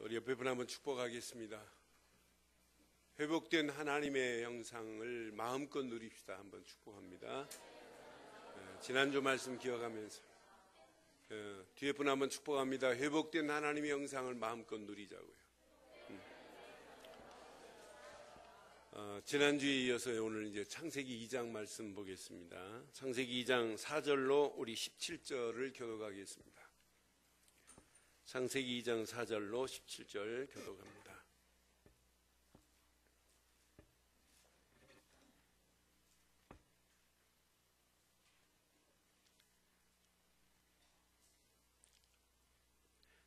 우리 옆에 분 한번 축복하겠습니다. 회복된 하나님의 영상을 마음껏 누립시다. 한번 축복합니다. 지난주 말씀 기억하면서 뒤에 분 한번 축복합니다. 회복된 하나님의 영상을 마음껏 누리자고요. 지난주에 이어서 오늘 이제 창세기 2장 말씀 보겠습니다. 창세기 2장 4절로 우리 17절을 교독하겠습니다. 창세기 2장 4절로 17절 교독합니다.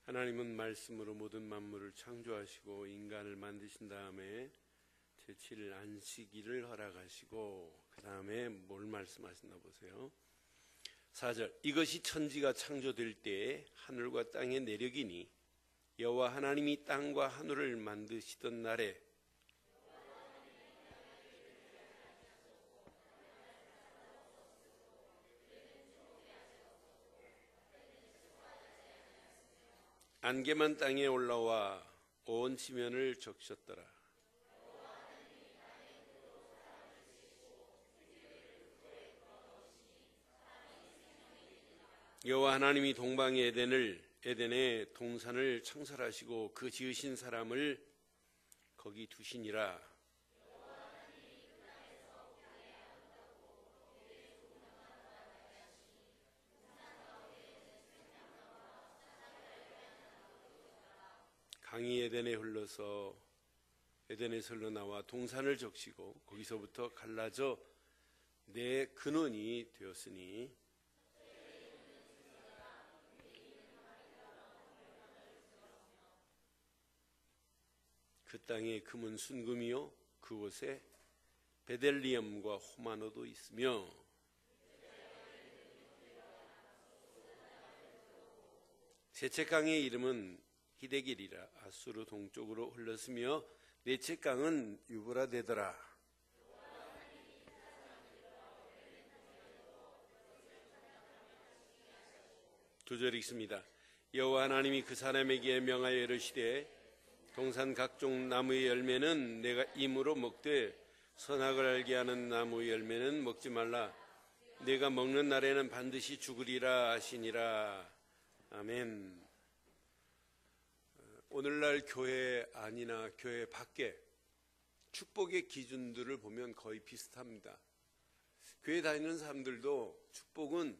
하나님은 말씀으로 모든 만물을 창조하시고 인간을 만드신 다음에 제7일 안식일을 허락하시고 그 다음에 뭘 말씀하셨나 보세요. 4절 이것이 천지가 창조될 때에 하늘과 땅의 내력이니 여호와 하나님이 땅과 하늘을 만드시던 날에 안개만 땅에 올라와 온 지면을 적셨더라. 여호와 하나님이 동방의 에덴에 동산을 창설하시고 그 지으신 사람을 거기 두시니라. 강이 에덴에서 흘러나와 동산을 적시고 거기서부터 갈라져 내 근원이 되었으니 그 땅의 금은 순금이요 그곳에 베델리엄과 호마노도 있으며 세쳇강의 이름은 히데길이라. 아수르 동쪽으로 흘렀으며 네쳇강은 유브라 되더라. 두 절 읽습니다. 여호와 하나님이 그 사람에게 명하여 이르시되 동산 각종 나무의 열매는 내가 임으로 먹되 선악을 알게 하는 나무의 열매는 먹지 말라. 내가 먹는 날에는 반드시 죽으리라 하시니라. 아멘. 오늘날 교회 안이나 교회 밖에 축복의 기준들을 보면 거의 비슷합니다. 교회 다니는 사람들도 축복은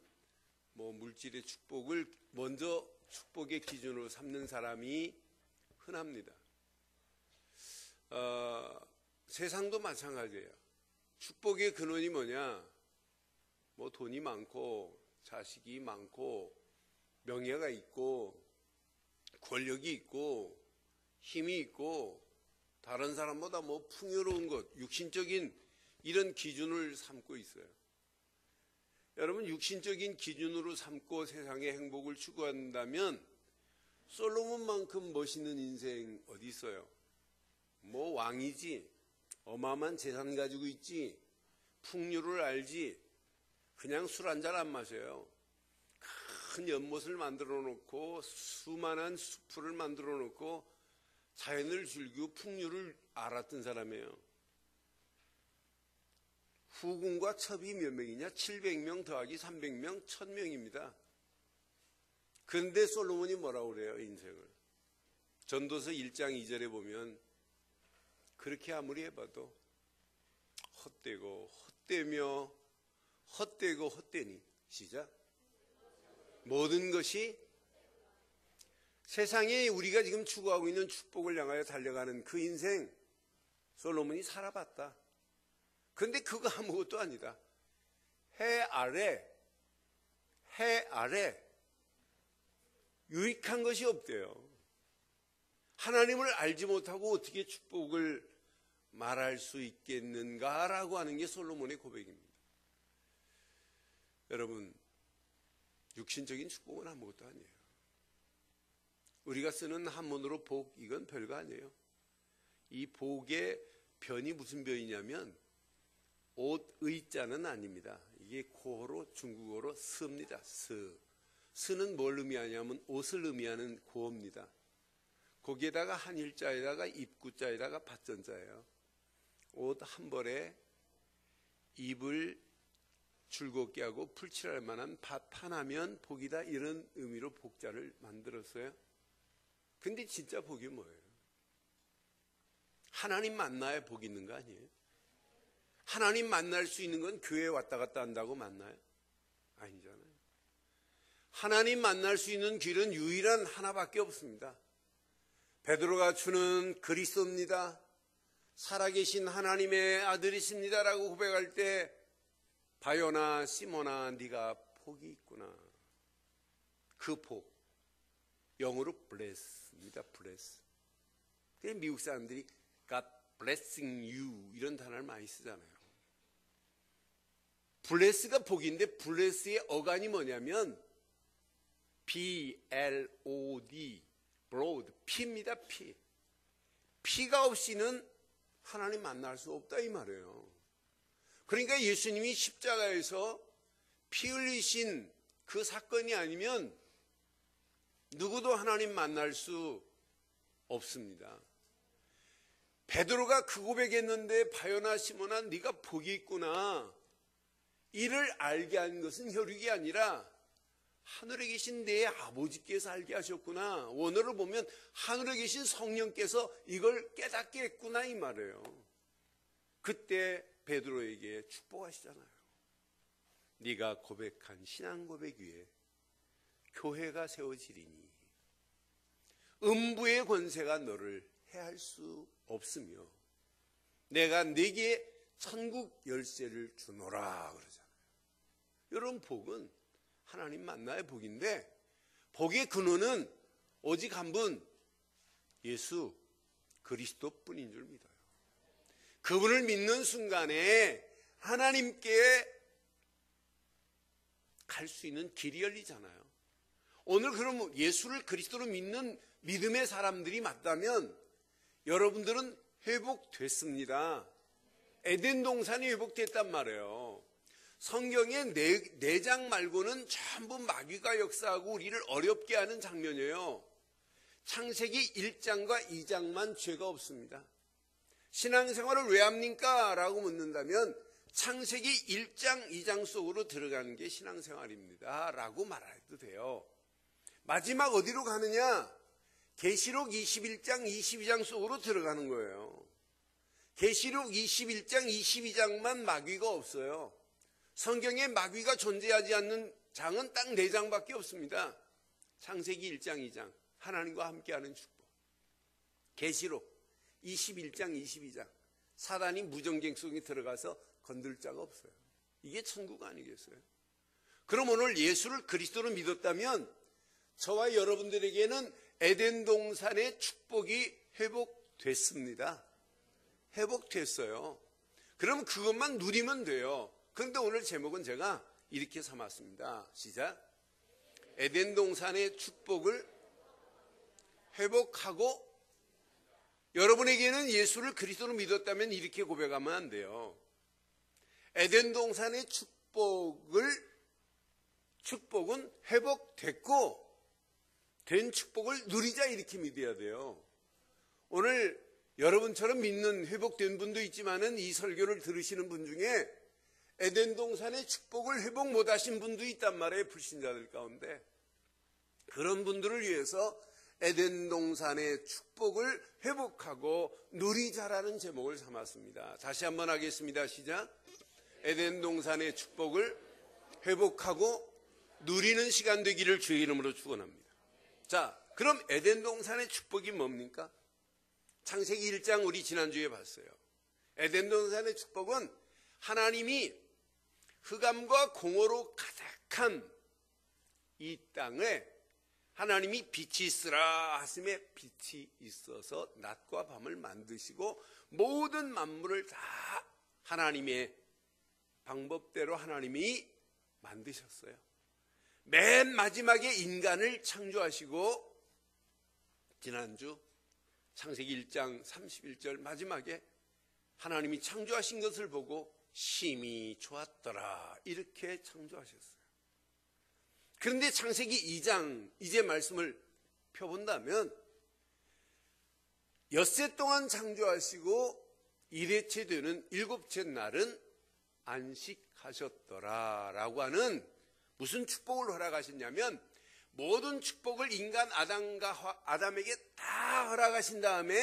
물질의 축복을 먼저 축복의 기준으로 삼는 사람이 흔합니다. 세상도 마찬가지예요. 축복의 근원이 뭐냐? 돈이 많고 자식이 많고 명예가 있고 권력이 있고 힘이 있고 다른 사람보다 풍요로운 것, 육신적인 이런 기준을 삼고 있어요. 여러분, 육신적인 기준으로 삼고 세상의 행복을 추구한다면 솔로몬만큼 멋있는 인생 어디 있어요? 왕이지, 어마어마한 재산 가지고 있지, 풍류를 알지, 그냥 술 한잔 안 마셔요. 큰 연못을 만들어 놓고 수많은 수풀을 만들어 놓고 자연을 즐기고 풍류를 알았던 사람이에요. 후궁과 첩이 몇 명이냐? 700명 더하기 300명, 1000명입니다. 그런데 솔로몬이 뭐라고 그래요? 인생을. 전도서 1장 2절에 보면 그렇게 아무리 해봐도 헛되고 헛되며 헛되고 헛되니. 시작. 모든 것이 세상에 우리가 지금 추구하고 있는 축복을 향하여 달려가는 그 인생 솔로몬이 살아봤다. 그런데 그거 아무것도 아니다. 해 아래 유익한 것이 없대요. 하나님을 알지 못하고 어떻게 축복을 말할 수 있겠는가라고 하는 게 솔로몬의 고백입니다. 여러분, 육신적인 축복은 아무것도 아니에요. 우리가 쓰는 한문으로 복, 이건 별거 아니에요. 이 복의 변이 무슨 변이냐면 옷의 자는 아닙니다. 이게 고어로 중국어로 스입니다. 스는 뭘 의미하냐면 옷을 의미하는 고어입니다. 거기에다가 한일자에다가 입구자에다가 밭전자예요. 옷 한 벌에 입을 즐겁게 하고 풀칠할 만한 밭 하나면 복이다, 이런 의미로 복자를 만들었어요. 근데 진짜 복이 뭐예요? 하나님 만나야 복 있는 거 아니에요? 하나님 만날 수 있는 건 교회에 왔다 갔다 한다고 만나요? 아니잖아요. 하나님 만날 수 있는 길은 유일한 하나밖에 없습니다. 베드로가 주는 그리스도입니다, 살아계신 하나님의 아들이십니다라고 고백할 때 바요나 시몬아 네가 복이 있구나. 그 복, 영어로 bless입니다. bless. 미국 사람들이 God blessing you 이런 단어를 많이 쓰잖아요. bless가 복인데 bless의 어간이 뭐냐면 B-L-O-D, broad, 피입니다. 피. 피가 없이는 하나님 만날 수 없다 이 말이에요. 그러니까 예수님이 십자가에서 피 흘리신 그 사건이 아니면 누구도 하나님 만날 수 없습니다. 베드로가 그 고백했는데 바요나 시몬아 네가 복이 있구나, 이를 알게 한 것은 혈육이 아니라 하늘에 계신 내 아버지께서 알게 하셨구나. 원어를 보면 하늘에 계신 성령께서 이걸 깨닫게 했구나 이 말이에요. 그때 베드로에게 축복하시잖아요. 네가 고백한 신앙 고백 위에 교회가 세워지리니 음부의 권세가 너를 해할 수 없으며 내가 네게 천국 열쇠를 주노라 그러잖아요. 이런 복은 하나님 만나의 복인데, 복의 근원은 오직 한 분, 예수 그리스도뿐인 줄 믿어요. 그분을 믿는 순간에 하나님께 갈 수 있는 길이 열리잖아요. 오늘 그럼 예수를 그리스도로 믿는 믿음의 사람들이 맞다면 여러분들은 회복됐습니다. 에덴 동산이 회복됐단 말이에요. 성경의 네 장 말고는 전부 마귀가 역사하고 우리를 어렵게 하는 장면이에요. 창세기 1장과 2장만 죄가 없습니다. 신앙생활을 왜 합니까? 라고 묻는다면 창세기 1장, 2장 속으로 들어가는 게 신앙생활입니다 라고 말해도 돼요. 마지막 어디로 가느냐? 계시록 21장, 22장 속으로 들어가는 거예요. 계시록 21장, 22장만 마귀가 없어요. 성경에 마귀가 존재하지 않는 장은 딱 4장밖에 없습니다. 창세기 1장, 2장, 하나님과 함께하는 축복. 계시록 21장, 22장, 사단이 무정갱 속에 들어가서 건들 자가 없어요. 이게 천국 아니겠어요? 그럼 오늘 예수를 그리스도로 믿었다면 저와 여러분들에게는 에덴 동산의 축복이 회복됐습니다. 회복됐어요. 그럼 그것만 누리면 돼요. 그런데 오늘 제목은 제가 이렇게 삼았습니다. 시작. 에덴 동산의 축복을 회복하고, 여러분에게는 예수를 그리스도로 믿었다면 이렇게 고백하면 안 돼요. 에덴 동산의 축복은 회복됐고 된 축복을 누리자 이렇게 믿어야 돼요. 오늘 여러분처럼 믿는 회복된 분도 있지만은 이 설교를 들으시는 분 중에 에덴 동산의 축복을 회복 못하신 분도 있단 말이에요. 불신자들 가운데. 그런 분들을 위해서 에덴 동산의 축복을 회복하고 누리자라는 제목을 삼았습니다. 다시 한번 하겠습니다. 시작. 에덴 동산의 축복을 회복하고 누리는 시간 되기를 주의 이름으로 축원합니다. 자, 그럼 에덴 동산의 축복이 뭡니까? 창세기 1장 우리 지난주에 봤어요. 에덴 동산의 축복은 하나님이 흑암과 공허로 가득한 이 땅에 하나님이 빛이 있으라 하심에 빛이 있어서 낮과 밤을 만드시고 모든 만물을 다 하나님의 방법대로 하나님이 만드셨어요. 맨 마지막에 인간을 창조하시고 지난주 창세기 1장 31절 마지막에 하나님이 창조하신 것을 보고 심히 좋았더라 이렇게 창조하셨어요. 그런데 창세기 2장 이제 말씀을 펴본다면 엿새 동안 창조하시고 일회째 되는 일곱째 날은 안식하셨더라 라고 하는 무슨 축복을 허락하셨냐면 모든 축복을 인간 아담에게 다 허락하신 다음에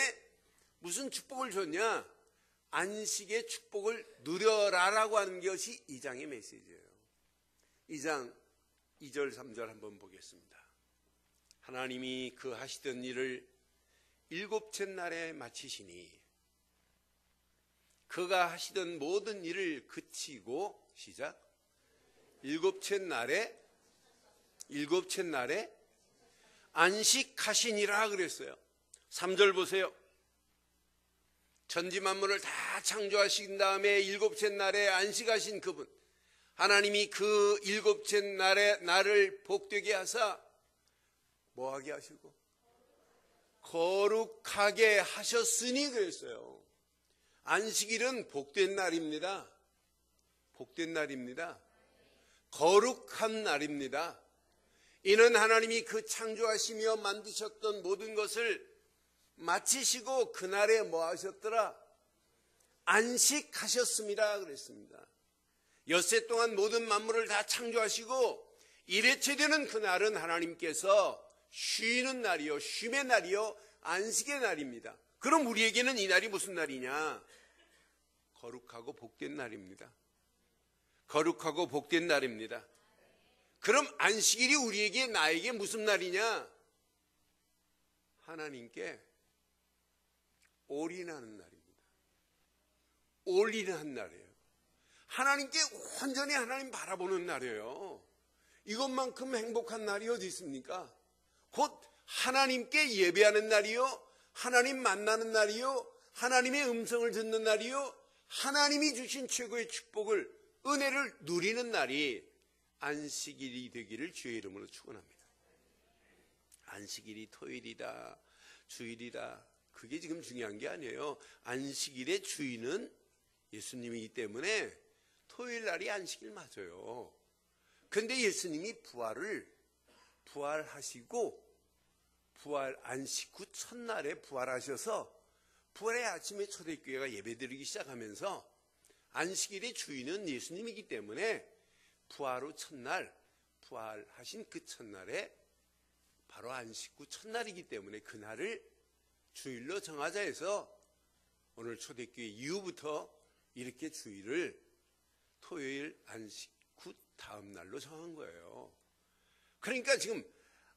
무슨 축복을 줬냐? 안식의 축복을 누려라라고 하는 것이 2장의 메시지예요. 2장 2절 3절 한번 보겠습니다. 하나님이 그 하시던 일을 일곱째 날에 마치시니 그가 하시던 모든 일을 그치고 시작. 일곱째 날에 안식하시니라 그랬어요. 3절 보세요. 천지 만물을 다 창조하신 다음에 일곱째 날에 안식하신 그분, 하나님이 그 일곱째 날에 나를 복되게 하사 뭐하게 하시고 거룩하게 하셨으니 그랬어요. 안식일은 복된 날입니다. 복된 날입니다. 거룩한 날입니다. 이는 하나님이 그 창조하시며 만드셨던 모든 것을 마치시고 그날에 뭐 하셨더라? 안식하셨습니다 그랬습니다. 엿새 동안 모든 만물을 다 창조하시고 일회째 되는 그날은 하나님께서 쉬는 날이요, 쉼의 날이요, 안식의 날입니다. 그럼 우리에게는 이 날이 무슨 날이냐? 거룩하고 복된 날입니다. 거룩하고 복된 날입니다. 그럼 안식일이 우리에게, 나에게 무슨 날이냐? 하나님께 올인하는 날입니다. 올인한 날이에요. 하나님께 온전히 하나님 바라보는 날이에요. 이것만큼 행복한 날이 어디 있습니까? 곧 하나님께 예배하는 날이요, 하나님 만나는 날이요, 하나님의 음성을 듣는 날이요, 하나님이 주신 최고의 축복을, 은혜를 누리는 날이 안식일이 되기를 주의 이름으로 축원합니다. 안식일이 토요일이다, 주일이다, 그게 지금 중요한 게 아니에요. 안식일의 주인은 예수님이기 때문에 토요일 날이 안식일 맞아요. 그런데 예수님이 부활하시고 안식 후 첫날에 부활하셔서 부활의 아침에 초대교회가 예배드리기 시작하면서 안식일의 주인은 예수님이기 때문에 부활 후 첫날, 부활하신 그 첫날에 바로 안식 후 첫날이기 때문에 그날을 주일로 정하자 해서 오늘 초대교회 이후부터 이렇게 주일을 토요일 안식 후 다음 날로 정한 거예요. 그러니까 지금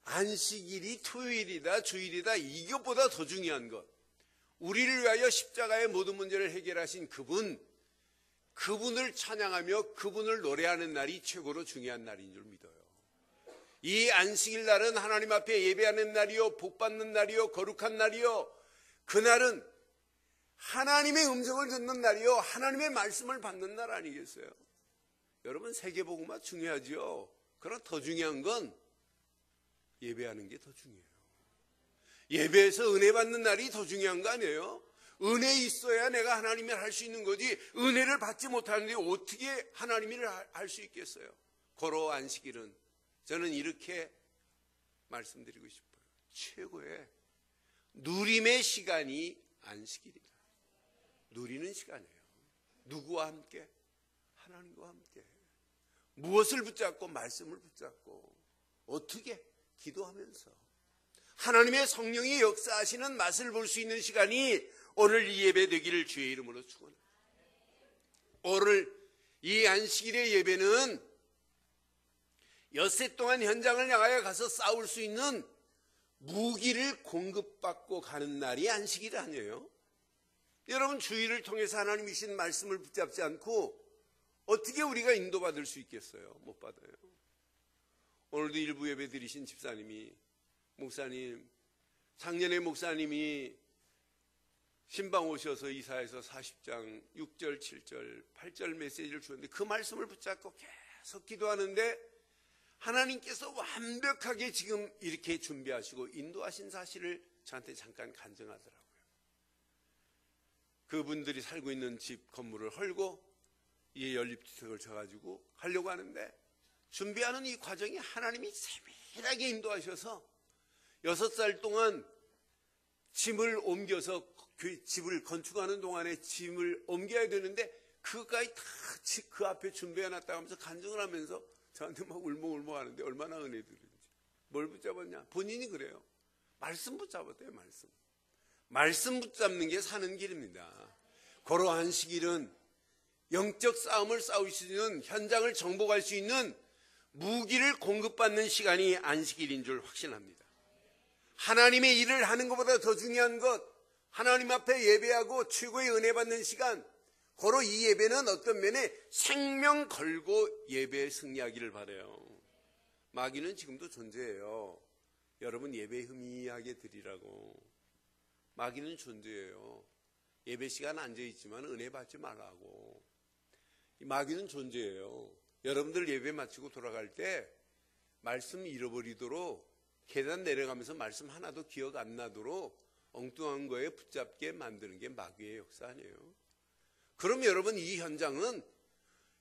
안식일이 토요일이다, 주일이다, 이것보다 더 중요한 것, 우리를 위하여 십자가의 모든 문제를 해결하신 그분을 찬양하며 그분을 노래하는 날이 최고로 중요한 날인 줄 믿어요. 이 안식일 날은 하나님 앞에 예배하는 날이요, 복받는 날이요, 거룩한 날이요, 그날은 하나님의 음성을 듣는 날이요, 하나님의 말씀을 받는 날 아니겠어요? 여러분, 세계복음화 중요하죠. 그러나 더 중요한 건 예배하는 게 더 중요해요. 예배에서 은혜 받는 날이 더 중요한 거 아니에요? 은혜 있어야 내가 하나님을 할 수 있는 거지, 은혜를 받지 못하는데 어떻게 하나님을 할 수 있겠어요? 고로 안식일은 저는 이렇게 말씀드리고 싶어요. 최고의 누림의 시간이 안식일이다. 누리는 시간이에요. 누구와 함께? 하나님과 함께. 무엇을 붙잡고? 말씀을 붙잡고. 어떻게? 기도하면서. 하나님의 성령이 역사하시는 맛을 볼 수 있는 시간이 오늘 이 예배 되기를 주의 이름으로 축원합니다. 오늘 이 안식일의 예배는 엿새 동안 현장을 향하여 가서 싸울 수 있는 무기를 공급받고 가는 날이 안식일 아니에요? 여러분, 주일을 통해서 하나님이 주신 말씀을 붙잡지 않고 어떻게 우리가 인도받을 수 있겠어요? 못 받아요. 오늘도 일부 예배 드리신 집사님이, 목사님, 작년에 목사님이 신방 오셔서 이사에서 40장 6절, 7절, 8절 메시지를 주었는데 그 말씀을 붙잡고 계속 기도하는데 하나님께서 완벽하게 지금 이렇게 준비하시고 인도하신 사실을 저한테 잠깐 간증하더라고요. 그분들이 살고 있는 집 건물을 헐고 이 연립주택을 져가지고 가려고 하는데 준비하는 이 과정이 하나님이 세밀하게 인도하셔서 6살 동안 짐을 옮겨서 집을 건축하는 동안에 짐을 옮겨야 되는데 그까지 다 그 앞에 준비해 놨다고 하면서 간증을 하면서 저한테 막 울먹울먹 하는데 얼마나 은혜들인지. 뭘 붙잡았냐? 본인이 그래요. 말씀 붙잡았대요. 말씀 붙잡는 게 사는 길입니다. 고로 안식일은 영적 싸움을 싸울 수 있는, 현장을 정복할 수 있는 무기를 공급받는 시간이 안식일인 줄 확신합니다. 하나님의 일을 하는 것보다 더 중요한 것, 하나님 앞에 예배하고 최고의 은혜 받는 시간, 고로 이 예배는 어떤 면에 생명 걸고 예배에 승리하기를 바라요. 마귀는 지금도 존재해요. 여러분 예배 흐미하게 드리라고. 마귀는 존재해요. 예배 시간 앉아있지만 은혜 받지 말라고. 마귀는 존재해요. 여러분들 예배 마치고 돌아갈 때 말씀 잃어버리도록, 계단 내려가면서 말씀 하나도 기억 안 나도록 엉뚱한 거에 붙잡게 만드는 게 마귀의 역사 아니에요. 그럼 여러분 이 현장은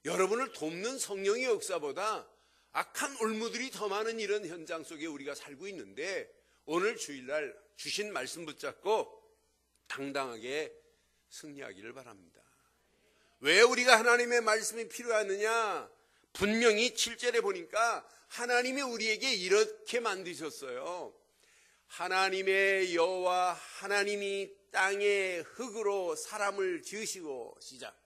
여러분을 돕는 성령의 역사보다 악한 올무들이 더 많은 이런 현장 속에 우리가 살고 있는데, 오늘 주일날 주신 말씀 붙잡고 당당하게 승리하기를 바랍니다. 왜 우리가 하나님의 말씀이 필요하느냐? 분명히 7절에 보니까 하나님이 우리에게 이렇게 만드셨어요. 하나님의 여호와 하나님이 땅의 흙으로 사람을 지으시고, 시작.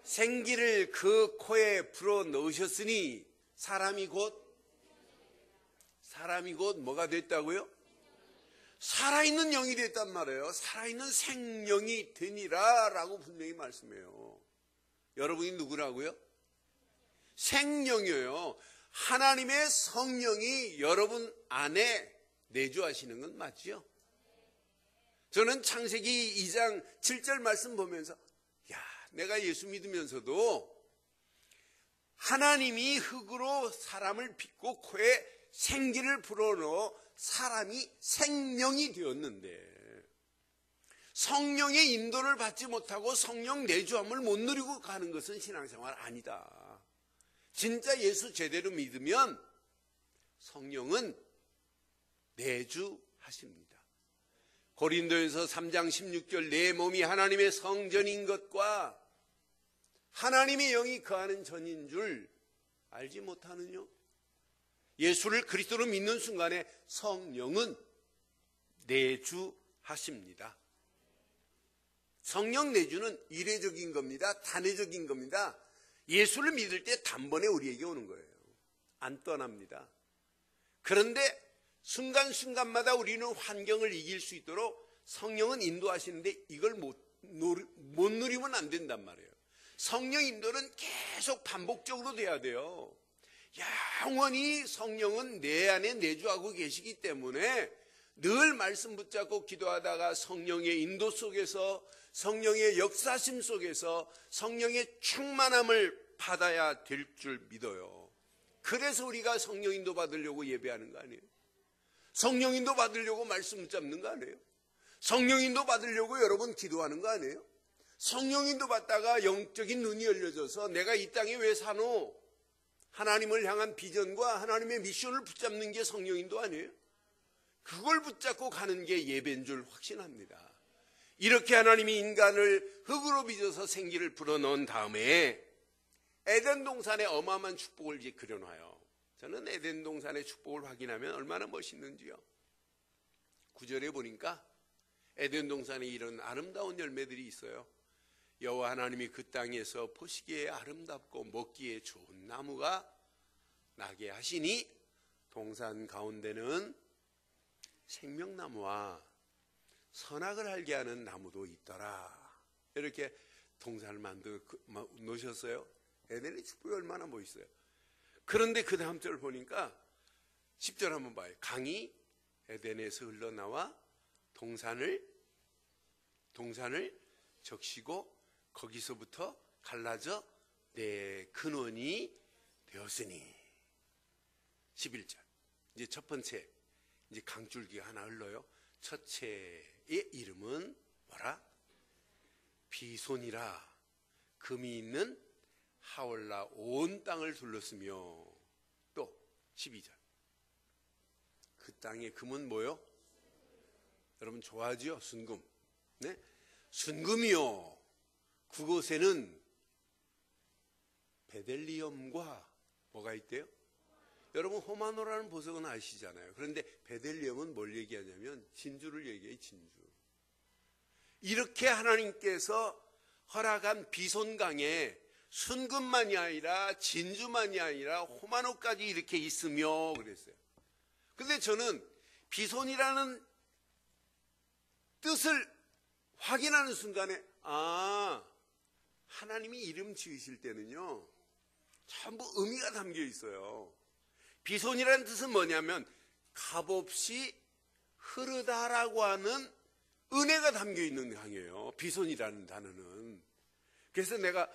생기를 그 코에 불어 넣으셨으니 사람이 곧 뭐가 됐다고요? 살아있는 영이 됐단 말이에요. 살아있는 생명이 되니라 라고 분명히 말씀해요. 여러분이 누구라고요? 생명이에요. 하나님의 성령이 여러분 안에 내주하시는 건 맞죠? 저는 창세기 2장 7절 말씀 보면서 내가 예수 믿으면서도 하나님이 흙으로 사람을 빚고 코에 생기를 불어넣어 사람이 생명이 되었는데, 성령의 인도를 받지 못하고 성령 내주함을 못 누리고 가는 것은 신앙생활 아니다. 진짜 예수 제대로 믿으면 성령은 내주하십니다. 고린도전서 3장 16절, 내 몸이 하나님의 성전인 것과 하나님의 영이 거하는 전인 줄 알지 못하느뇨? 예수를 그리스도로 믿는 순간에 성령은 내주하십니다. 성령 내주는 이례적인 겁니다. 단회적인 겁니다. 예수를 믿을 때 단번에 우리에게 오는 거예요. 안 떠납니다. 그런데 순간순간마다 우리는 환경을 이길 수 있도록 성령은 인도하시는데 이걸 못 누리면 안 된단 말이에요. 성령 인도는 계속 반복적으로 돼야 돼요. 영원히 성령은 내 안에 내주하고 계시기 때문에 늘 말씀 붙잡고 기도하다가 성령의 인도 속에서, 성령의 역사심 속에서 성령의 충만함을 받아야 될 줄 믿어요. 그래서 우리가 성령 인도 받으려고 예배하는 거 아니에요? 성령 인도 받으려고 말씀 붙잡는 거 아니에요? 성령 인도 받으려고 여러분 기도하는 거 아니에요? 성령 인도 받다가 영적인 눈이 열려져서 내가 이 땅에 왜 사노? 하나님을 향한 비전과 하나님의 미션을 붙잡는 게 성령 인도 아니에요? 그걸 붙잡고 가는 게 예배인 줄 확신합니다. 이렇게 하나님이 인간을 흙으로 빚어서 생기를 불어넣은 다음에 에덴 동산에 어마어마한 축복을 이제 그려놔요. 저는 에덴 동산의 축복을 확인하면 얼마나 멋있는지요. 9절에 보니까 에덴 동산에 이런 아름다운 열매들이 있어요. 여호와 하나님이 그 땅에서 보시기에 아름답고 먹기에 좋은 나무가 나게 하시니 동산 가운데는 생명나무와 선악을 알게 하는 나무도 있더라. 이렇게 동산을 만들어 놓으셨어요. 에덴의 축복이 얼마나 멋있어요. 그런데 그 다음 절 보니까 10절 한번 봐요. 강이 에덴에서 흘러나와 동산을 적시고 거기서부터 갈라져 내 근원이 되었으니. 11절. 이제 첫 번째 이제 강줄기가 하나 흘러요. 첫째의 이름은 뭐라? 비손이라. 금이 있는 하올라 온 땅을 둘렀으며. 또 12절. 그 땅의 금은 뭐요? 여러분 좋아하죠? 순금. 네? 순금이요. 그곳에는 베들리엄과 뭐가 있대요? 여러분 호마노라는 보석은 아시잖아요. 그런데 베들리엄은 뭘 얘기하냐면 진주를 얘기해요. 진주. 이렇게 하나님께서 허락한 비손강에 순금만이 아니라 진주만이 아니라 호마노까지 이렇게 있으며 그랬어요. 근데 저는 비손이라는 뜻을 확인하는 순간에 하나님이 이름 지으실 때는요 전부 의미가 담겨 있어요. 비손이라는 뜻은 뭐냐면 값없이 흐르다라고 하는 은혜가 담겨 있는 강이에요. 비손이라는 단어는. 그래서 내가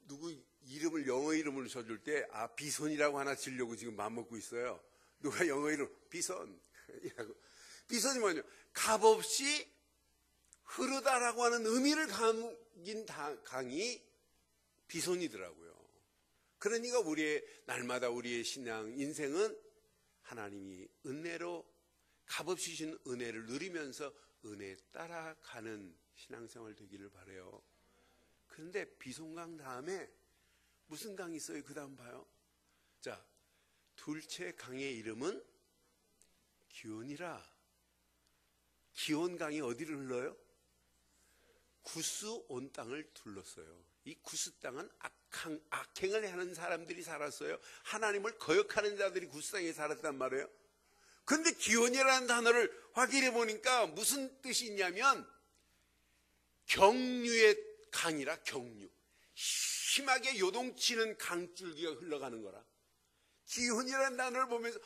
누구 이름을 영어 이름을 써줄 때 비손이라고 하나 지으려고 지금 맘먹고 있어요. 누가 영어 이름 비손 비손이 뭐냐 값없이 흐르다라고 하는 의미를 담긴 강이 비손이더라고요. 그러니까 날마다 우리의 신앙 인생은 하나님이 은혜로 값없이 주신 은혜를 누리면서 은혜에 따라가는 신앙생활 되기를 바라요. 그런데 비손강 다음에 무슨 강이 있어요? 그 다음 봐요. 자, 둘째 강의 이름은 기온이라. 기온강이 어디를 흘러요? 구스 온 땅을 둘렀어요. 이 구스 땅은 악행을 하는 사람들이 살았어요. 하나님을 거역하는 자들이 구스 땅에 살았단 말이에요. 그런데 기온이라는 단어를 확인해 보니까 무슨 뜻이 있냐면 경류의 강이라. 경류, 심하게 요동치는 강줄기가 흘러가는 거라. 기온이라는 단어를 보면서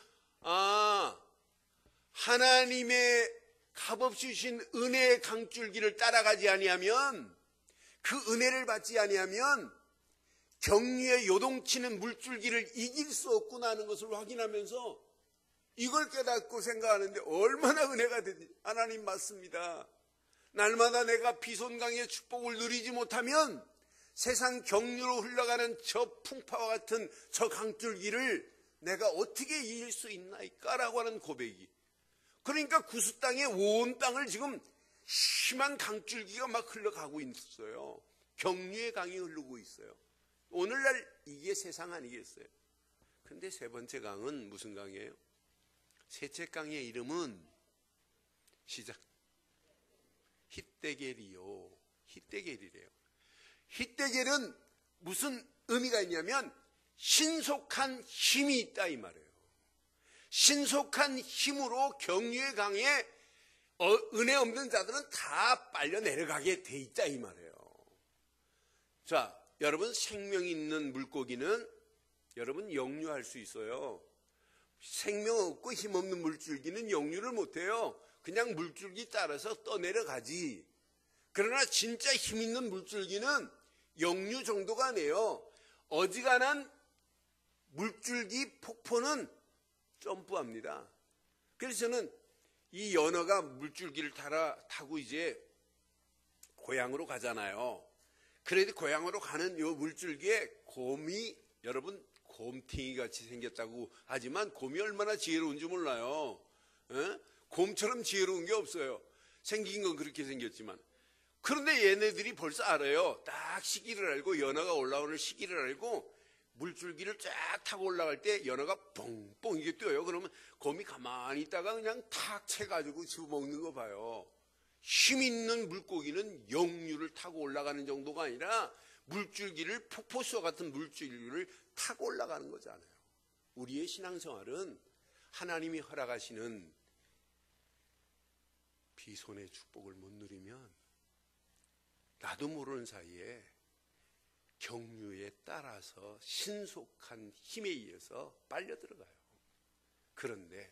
하나님의 값없이 주신 은혜의 강줄기를 따라가지 아니하면, 그 은혜를 받지 아니하면 경류에 요동치는 물줄기를 이길 수 없구나 하는 것을 확인하면서 이걸 깨닫고 생각하는데 얼마나 은혜가 되지. 하나님 맞습니다. 날마다 내가 비손강의 축복을 누리지 못하면 세상 경류로 흘러가는 저 풍파와 같은 저 강줄기를 내가 어떻게 이길 수 있나이까라고 하는 고백이. 그러니까 구스 땅의 온 땅을 지금 심한 강줄기가 막 흘러가고 있어요. 경류의 강이 흐르고 있어요. 오늘날 이게 세상 아니겠어요? 근데 세 번째 강은 무슨 강이에요? 셋째 강의 이름은 히데겔이요. 히데겔이래요. 히데겔은 무슨 의미가 있냐면 신속한 힘이 있다 이 말이에요. 신속한 힘으로 경류의 강에 은혜 없는 자들은 다 빨려 내려가게 돼 있다 이 말이에요. 자, 여러분 생명 있는 물고기는 여러분 역류할 수 있어요. 생명 없고 힘 없는 물줄기는 역류를 못해요. 그냥 물줄기 따라서 떠내려가지. 그러나 진짜 힘 있는 물줄기는 역류 정도가 아니에요. 어지간한 물줄기 폭포는 점프합니다. 그래서 저는 이 연어가 물줄기를 타고 이제 고향으로 가잖아요. 그래도 고향으로 가는 이 물줄기에 곰이, 여러분 곰탱이 같이 생겼다고 하지만 곰이 얼마나 지혜로운 줄 몰라요. 곰처럼 지혜로운 게 없어요. 생긴 건 그렇게 생겼지만. 그런데 얘네들이 벌써 알아요. 딱 시기를 알고, 연어가 올라오는 시기를 알고 물줄기를 쫙 타고 올라갈 때 연어가 뻥뻥 이게 뛰어요. 그러면 곰이 가만히 있다가 그냥 탁 채가지고 집어먹는 거 봐요. 힘 있는 물고기는 역류를 타고 올라가는 정도가 아니라 물줄기를, 폭포수와 같은 물줄기를 타고 올라가는 거잖아요. 우리의 신앙생활은 하나님이 허락하시는 비손의 축복을 못 누리면 나도 모르는 사이에 경류에 따라서 신속한 힘에 의해서 빨려 들어가요. 그런데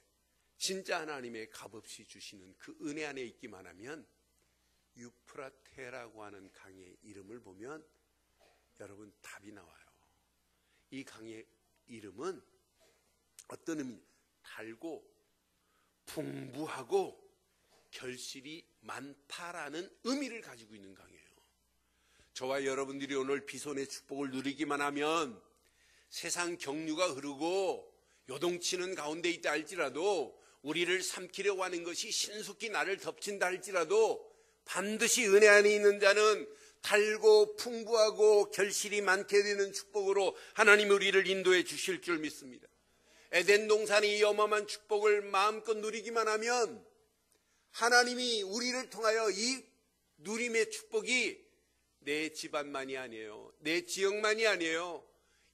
진짜 하나님의 값없이 주시는 그 은혜 안에 있기만 하면 유프라테라고 하는 강의 이름을 보면 여러분 답이 나와요. 이 강의 이름은 어떤 의미? 달고 풍부하고 결실이 많다라는 의미를 가지고 있는 강이에요. 저와 여러분들이 오늘 비손의 축복을 누리기만 하면 세상 경류가 흐르고 요동치는 가운데 있다 할지라도 우리를 삼키려고 하는 것이 신속히 나를 덮친다 할지라도 반드시 은혜 안에 있는 자는 달고 풍부하고 결실이 많게 되는 축복으로 하나님이 우리를 인도해 주실 줄 믿습니다. 에덴 동산의 이 어마어마한 축복을 마음껏 누리기만 하면 하나님이 우리를 통하여 이 누림의 축복이 내 집안만이 아니에요. 내 지역만이 아니에요.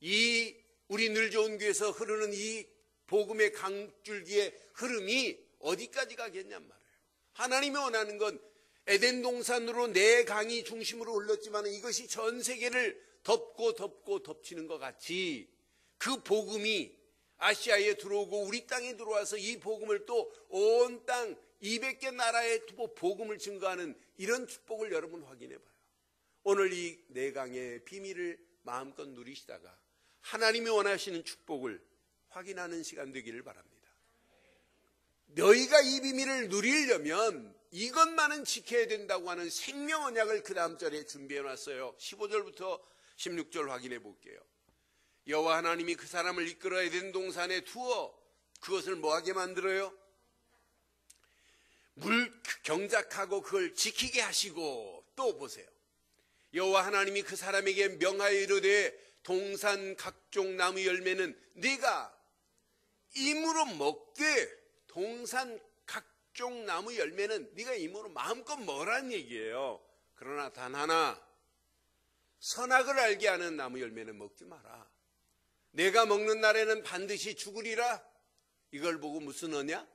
이 우리 늘 좋은 교회에서 흐르는 이 복음의 강줄기의 흐름이 어디까지 가겠냔 말이에요. 하나님이 원하는 건 에덴 동산으로 내 강이 중심으로 흘렀지만 이것이 전 세계를 덮치는 것 같이 그 복음이 아시아에 들어오고 우리 땅에 들어와서 이 복음을 또 온 땅 200개 나라에 복음을 증거하는 이런 축복을 여러분 확인해 봐요. 오늘 이 내강의 비밀을 마음껏 누리시다가 하나님이 원하시는 축복을 확인하는 시간 되기를 바랍니다. 너희가 이 비밀을 누리려면 이것만은 지켜야 된다고 하는 생명 언약을 그 다음 절에 준비해 놨어요. 15절부터 16절 확인해 볼게요. 여호와 하나님이 그 사람을 이끌어 에덴 동산에 두어 그것을 뭐하게 만들어요? 경작하고 그걸 지키게 하시고, 또 보세요. 여호와 하나님이 그 사람에게 명하여 이르되 동산 각종 나무 열매는 네가 임으로 먹되, 동산 각종 나무 열매는 네가 임으로 마음껏 먹으라는 얘기예요. 그러나 단 하나, 선악을 알게 하는 나무 열매는 먹지 마라. 내가 먹는 날에는 반드시 죽으리라. 이걸 보고 무슨 언약?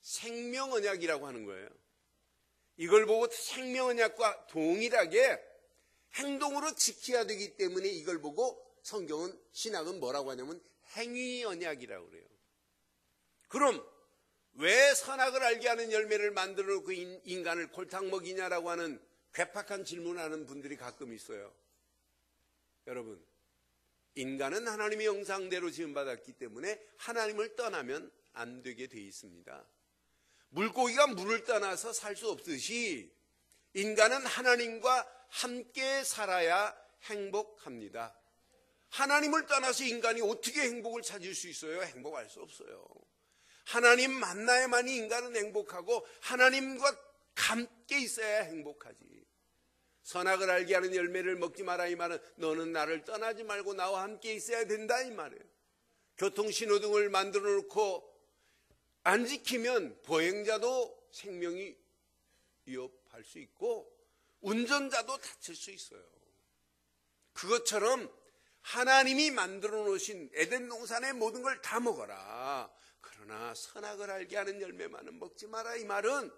생명 언약이라고 하는 거예요. 이걸 보고 생명 언약과 동일하게 행동으로 지켜야 되기 때문에 이걸 보고 성경은, 신학은 뭐라고 하냐면 행위 언약이라고 그래요. 그럼 왜 선악을 알게 하는 열매를 만들어 놓고 인간을 골탕 먹이냐라고 하는 괴팍한 질문하는 분들이 가끔 있어요. 여러분, 인간은 하나님의 형상대로 지음받았기 때문에 하나님을 떠나면 안 되게 돼 있습니다. 물고기가 물을 떠나서 살 수 없듯이 인간은 하나님과 함께 살아야 행복합니다. 하나님을 떠나서 인간이 어떻게 행복을 찾을 수 있어요? 행복할 수 없어요. 하나님 만나야만이 인간은 행복하고 하나님과 함께 있어야 행복하지. 선악을 알게 하는 열매를 먹지 마라 이 말은 너는 나를 떠나지 말고 나와 함께 있어야 된다 이 말이에요. 교통신호등을 만들어 놓고 안 지키면 보행자도 생명이 위협할 수 있고 운전자도 다칠 수 있어요. 그것처럼 하나님이 만들어 놓으신 에덴 동산의 모든 걸 다 먹어라. 그러나 선악을 알게 하는 열매만은 먹지 마라 이 말은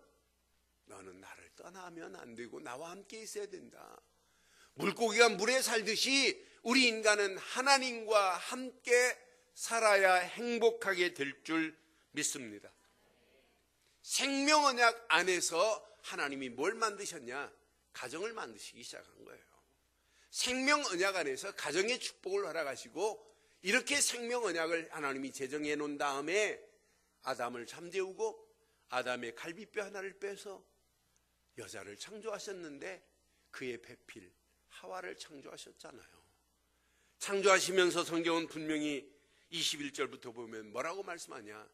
너는 나를 떠나면 안 되고 나와 함께 있어야 된다. 물고기가 물에 살듯이 우리 인간은 하나님과 함께 살아야 행복하게 될 줄 믿습니다. 생명 언약 안에서 하나님이 뭘 만드셨냐? 가정을 만드시기 시작한 거예요. 생명 언약 안에서 가정의 축복을 허락하시고 이렇게 생명 언약을 하나님이 제정해 놓은 다음에 아담을 잠재우고 아담의 갈비뼈 하나를 빼서 여자를 창조하셨는데 그의 배필 하와를 창조하셨잖아요. 창조하시면서 성경은 분명히 21절부터 보면 뭐라고 말씀하냐?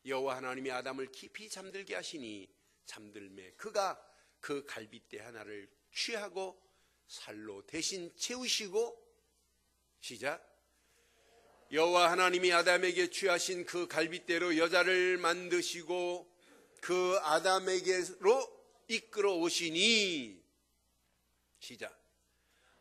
여호와 하나님이 아담을 깊이 잠들게 하시니 잠들매 그가 그 갈빗대 하나를 취하고 살로 대신 채우시고, 시작. 여호와 하나님이 아담에게 취하신 그 갈빗대로 여자를 만드시고 그 아담에게로 이끌어 오시니, 시작.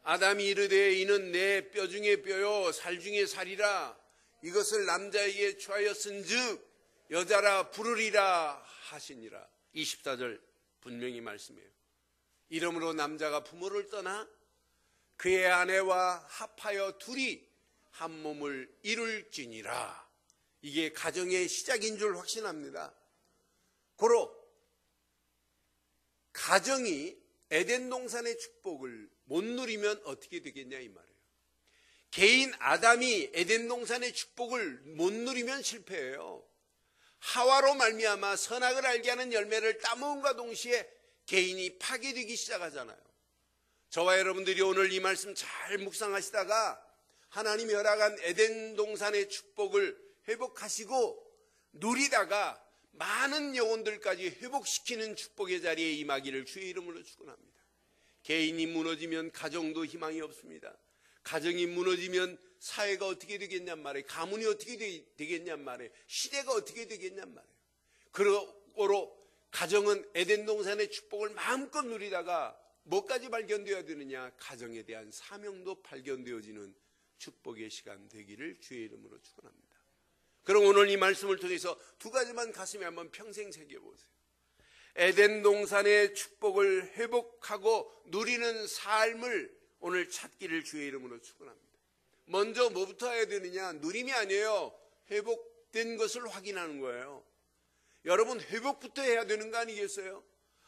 아담이 이르되 이는 내 뼈 중에 뼈요 살 중에 살이라. 이것을 남자에게 취하였은즉 여자라 부르리라 하시니라. 24절 분명히 말씀해요. 이러므로 남자가 부모를 떠나 그의 아내와 합하여 둘이 한 몸을 이룰지니라. 이게 가정의 시작인 줄 확신합니다. 고로 가정이 에덴 동산의 축복을 못 누리면 어떻게 되겠냐 이 말이에요. 개인 아담이 에덴 동산의 축복을 못 누리면 실패해요. 하와로 말미암아 선악을 알게 하는 열매를 따먹음과 동시에 개인이 파괴되기 시작하잖아요. 저와 여러분들이 오늘 이 말씀 잘 묵상하시다가 하나님이 허락한 에덴 동산의 축복을 회복하시고 누리다가 많은 영혼들까지 회복시키는 축복의 자리에 임하기를 주의 이름으로 축원합니다. 개인이 무너지면 가정도 희망이 없습니다. 가정이 무너지면 사회가 어떻게 되겠냔 말이에요. 가문이 어떻게 되겠냔 말이에요. 시대가 어떻게 되겠냔 말이에요. 그러므로 가정은 에덴 동산의 축복을 마음껏 누리다가 뭐까지 발견되어야 되느냐? 가정에 대한 사명도 발견되어지는 축복의 시간 되기를 주의 이름으로 축원합니다. 그럼 오늘 이 말씀을 통해서 두 가지만 가슴에 한번 평생 새겨보세요. 에덴 동산의 축복을 회복하고 누리는 삶을 오늘 찾기를 주의 이름으로 축원합니다. 먼저 뭐부터 해야 되느냐? 누림이 아니에요. 회복된 것을 확인하는 거예요. 여러분, 회복부터 해야 되는 거 아니겠어요?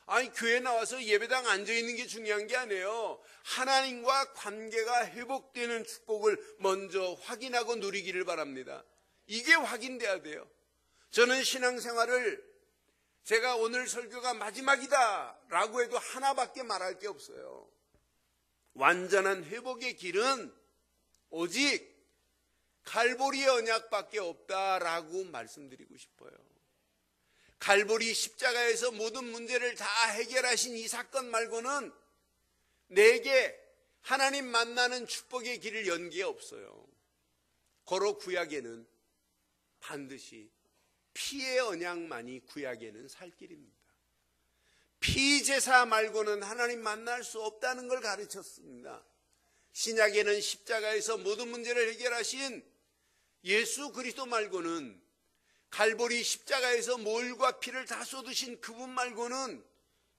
아니, 교회 나와서 예배당 앉아있는 게 중요한 게 아니에요. 하나님과 관계가 회복되는 축복을 먼저 확인하고 누리기를 바랍니다. 이게 확인돼야 돼요. 저는 신앙생활을 제가 오늘 설교가 마지막이다 라고 해도 하나밖에 말할 게 없어요. 완전한 회복의 길은 오직 갈보리의 언약밖에 없다라고 말씀드리고 싶어요. 갈보리 십자가에서 모든 문제를 다 해결하신 이 사건 말고는 내게 하나님 만나는 축복의 길을 연 게 없어요. 고로 구약에는 반드시 피의 언약만이 구약에는 살 길입니다. 피제사 말고는 하나님 만날 수 없다는 걸 가르쳤습니다. 신약에는 십자가에서 모든 문제를 해결하신 예수 그리스도 말고는, 갈보리 십자가에서 몰과 피를 다 쏟으신 그분 말고는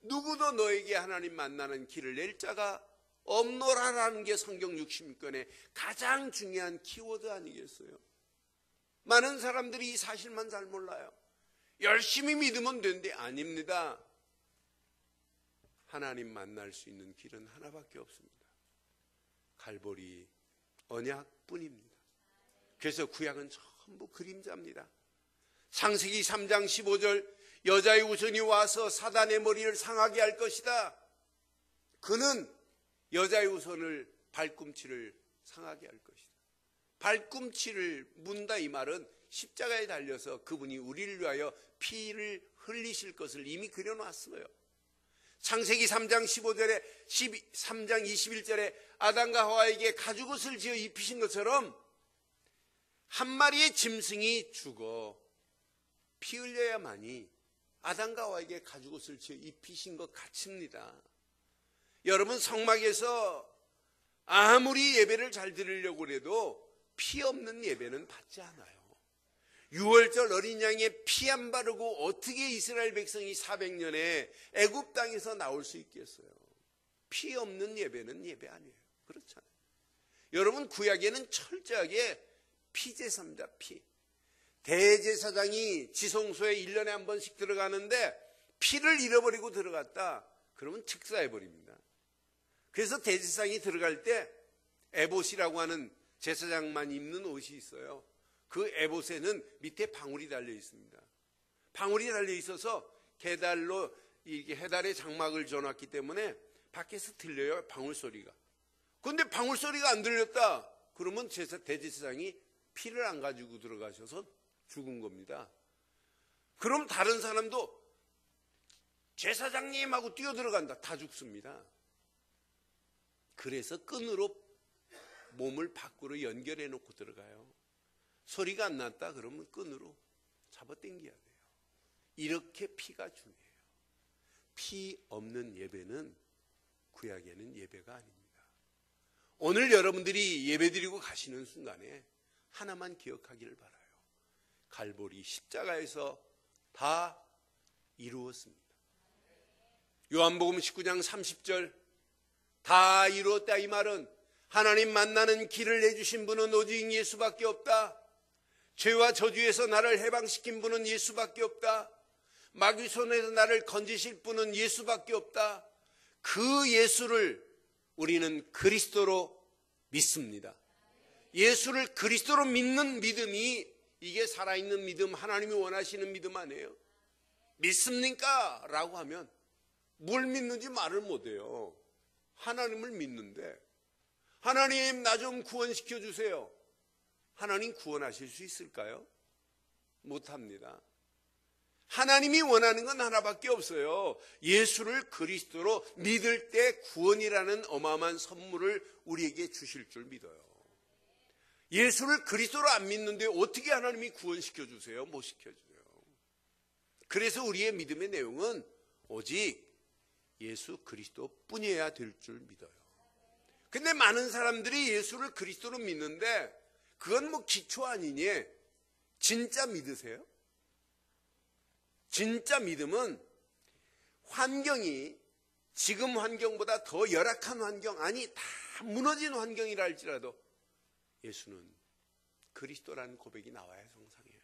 누구도 너에게 하나님 만나는 길을 낼 자가 없노라라는 게 성경 66권의 가장 중요한 키워드 아니겠어요? 많은 사람들이 이 사실만 잘 몰라요. 열심히 믿으면 되는데 아닙니다. 하나님 만날 수 있는 길은 하나밖에 없습니다. 갈보리 언약뿐입니다. 그래서 구약은 전부 그림자입니다. 창세기 3장 15절, 여자의 우선이 와서 사단의 머리를 상하게 할 것이다. 그는 여자의 우선을, 발꿈치를 상하게 할 것이다. 발꿈치를 문다 이 말은 십자가에 달려서 그분이 우리를 위하여 피를 흘리실 것을 이미 그려놨어요. 창세기 3장 15절에 3장 21절에 아담과 하와에게 가죽옷을 지어 입히신 것처럼 한 마리의 짐승이 죽어 피 흘려야만이 아담과 하와에게 가죽옷을 지어 입히신 것 같습니다. 여러분, 성막에서 아무리 예배를 잘 드리려고 해도 피 없는 예배는 받지 않아요. 6월절 어린 양에 피 안 바르고 어떻게 이스라엘 백성이 400년에 애굽 땅에서 나올 수 있겠어요? 피 없는 예배는 예배 아니에요. 그렇잖아요. 여러분, 구약에는 철저하게 피제사입니다. 피. 대제사장이 지성소에 1년에 한 번씩 들어가는데 피를 잃어버리고 들어갔다 그러면 즉사해버립니다. 그래서 대제사장이 들어갈 때 에봇이라고 하는 제사장만 입는 옷이 있어요. 그 에봇에는 밑에 방울이 달려 있습니다. 방울이 달려 있어서 계달로 이게 해달에 장막을 줘놨기 때문에 밖에서 들려요, 방울 소리가. 그런데 방울 소리가 안 들렸다 그러면 대제사장이 피를 안 가지고 들어가셔서 죽은 겁니다. 그럼 다른 사람도 제사장님 하고 뛰어들어간다, 다 죽습니다. 그래서 끈으로 몸을 밖으로 연결해 놓고 들어가요. 소리가 안 났다 그러면 끈으로 잡아당겨야 돼요. 이렇게 피가 중요해요. 피 없는 예배는 구약에는 예배가 아닙니다. 오늘 여러분들이 예배드리고 가시는 순간에 하나만 기억하기를 바라요. 갈보리 십자가에서 다 이루었습니다. 요한복음 19장 30절, 다 이루었다 이 말은 하나님 만나는 길을 내주신 분은 오직 예수밖에 없다. 죄와 저주에서 나를 해방시킨 분은 예수밖에 없다. 마귀 손에서 나를 건지실 분은 예수밖에 없다. 그 예수를 우리는 그리스도로 믿습니다. 예수를 그리스도로 믿는 믿음이 이게 살아있는 믿음, 하나님이 원하시는 믿음 아니에요. 믿습니까? 라고 하면 뭘 믿는지 말을 못해요. 하나님을 믿는데 하나님 나 좀 구원시켜 주세요. 하나님 구원하실 수 있을까요? 못합니다. 하나님이 원하는 건 하나밖에 없어요. 예수를 그리스도로 믿을 때 구원이라는 어마어마한 선물을 우리에게 주실 줄 믿어요. 예수를 그리스도로 안 믿는데 어떻게 하나님이 구원시켜 주세요? 못 시켜줘요. 그래서 우리의 믿음의 내용은 오직 예수 그리스도뿐이어야 될 줄 믿어요. 근데 많은 사람들이 예수를 그리스도로 믿는데 그건 뭐 기초 아니니? 진짜 믿으세요? 진짜 믿음은 환경이 지금 환경보다 더 열악한 환경, 아니 다 무너진 환경이라 할지라도 예수는 그리스도라는 고백이 나와야 정상이에요.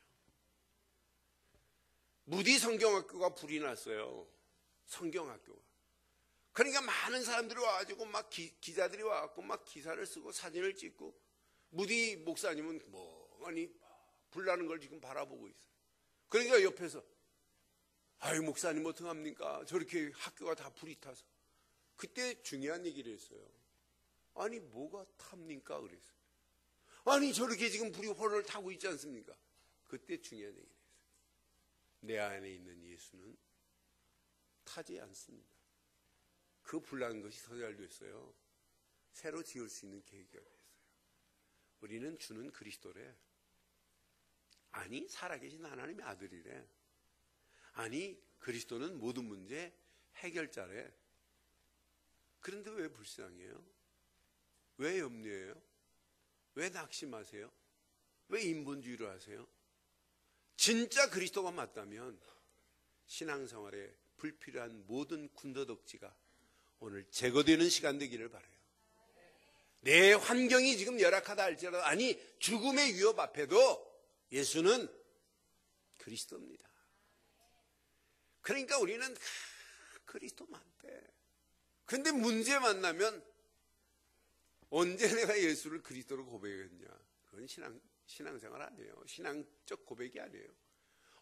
무디 성경학교가 불이 났어요. 성경학교가. 그러니까 많은 사람들이 와가지고 막 기자들이 와갖고 막 기사를 쓰고 사진을 찍고 무디 목사님은 멍하니 불나는 걸 지금 바라보고 있어요. 그러니까 옆에서 아유 목사님 어떡합니까? 저렇게 학교가 다 불이 타서. 그때 중요한 얘기를 했어요. 아니 뭐가 탑니까? 그랬어요. 아니 저렇게 지금 불이 홀을 타고 있지 않습니까? 그때 중요한 얘기를 했어요. 내 안에 있는 예수는 타지 않습니다. 그 불난 것이 더 잘 됐어요. 새로 지을 수 있는 계기가 됐어요. 우리는 주는 그리스도래. 아니 살아계신 하나님의 아들이래. 아니 그리스도는 모든 문제 해결자래. 그런데 왜 불쌍해요? 왜 염려해요? 왜 낙심하세요? 왜 인본주의를 하세요? 진짜 그리스도가 맞다면 신앙생활에 불필요한 모든 군더덕지가 오늘 제거되는 시간 되기를 바라요. 내 환경이 지금 열악하다 할지라도 아니 죽음의 위협 앞에도 예수는 그리스도입니다. 그러니까 우리는 그리스도만 돼. 근데 문제 만나면 언제 내가 예수를 그리스도로 고백했냐? 그건 신앙생활 아니에요. 신앙적 고백이 아니에요.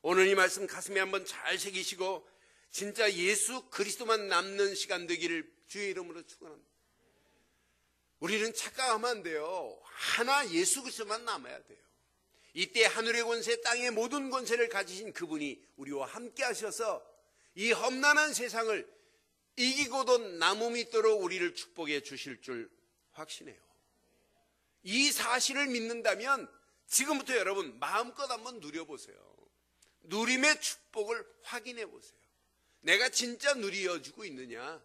오늘 이 말씀 가슴에 한번 잘 새기시고 진짜 예수 그리스도만 남는 시간 되기를 주의 이름으로 축원합니다. 우리는 착각하면 안 돼요. 하나 예수 그리스도만 남아야 돼요. 이때 하늘의 권세, 땅의 모든 권세를 가지신 그분이 우리와 함께 하셔서 이 험난한 세상을 이기고도 남음 있도록 우리를 축복해 주실 줄 확신해요. 이 사실을 믿는다면 지금부터 여러분 마음껏 한번 누려보세요. 누림의 축복을 확인해 보세요. 내가 진짜 누려주고 있느냐?